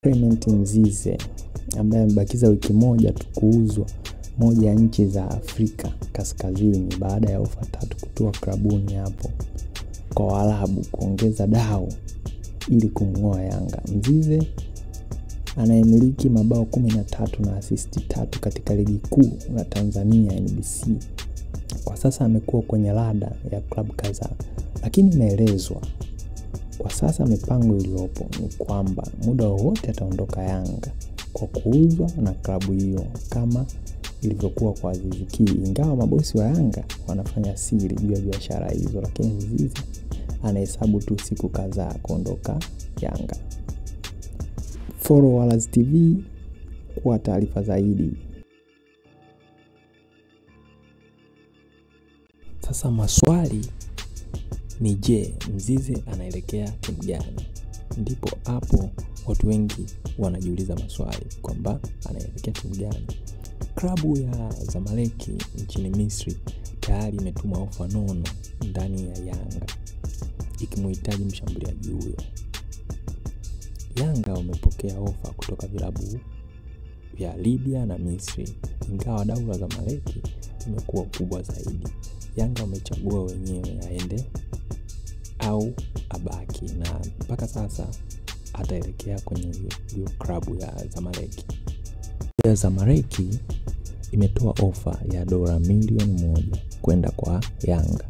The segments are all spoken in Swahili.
Clement Mzize ambaye amebakiza wiki moja tu kuuzwa moja ya nchi za Afrika Kaskazini baada ya ofa 3 kutoa klabuni hapo kwa Waarabu kuongeza dau ili kumngoa Yanga. Mzize anayemiliki mabao 13 na assist 3 katika ligi kuu la Tanzania NBC. Kwa sasa amekuwa kwenye rada ya klabu kadhaa, lakini inaelezwa kwa sasa mipango iliyopo ni kwamba muda wowote ataondoka Yanga kwa kuuzwa na klabu hiyo kama ilivyokuwa kwa Aziz Ki. Ingawa mabosi wa Yanga wanafanya siri juu ya biashara hizo, lakini Mzize anahesabu tu siku kadhaa kuondoka Yanga. Follow Walazi TV kwa taarifa zaidi. Sasa maswali ni je, Mzize anaelekea timu gani? Ndipo hapo watu wengi wanajiuliza maswali kwamba anaelekea timu gani. Klabu ya Zamalek nchini Misri tayari imetuma ofa nono ndani ya Yanga ikimhitaji mshambuliaji huyo. Yanga wamepokea ofa kutoka vilabu vya Libya na Misri, ingawa dau la Zamalek limekuwa kubwa zaidi. Yanga wamechagua wenyewe aende au abaki, na mpaka sasa ataelekea kwenye hiyo klabu ya Zamalek. Ya Zamalek imetoa ofa ya dola milioni 1 kwenda kwa Yanga,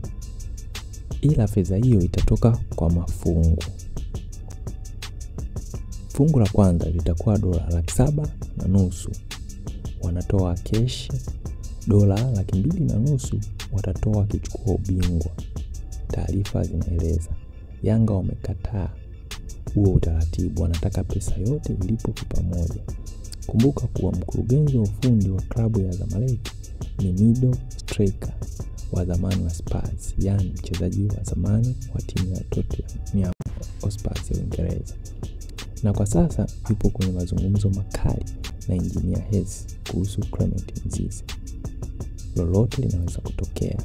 ila fedha hiyo itatoka kwa mafungu. Fungu la kwanza litakuwa dola 750,000 wanatoa keshi, dola 250,000 watatoa wakichukua ubingwa. Taarifa zinaeleza Yanga wamekataa huo utaratibu, wanataka pesa yote ilipo pamoja. Kumbuka kuwa mkurugenzi wa ufundi wa klabu ya Zamalek ni middle striker wa zamani wa Spurs, yani mchezaji wa zamani wa timu ya Tottenham Hotspur ya Uingereza, na kwa sasa yupo kwenye mazungumzo makali na Engineer Hersi kuhusu Clement Mzize. Lolote linaweza kutokea.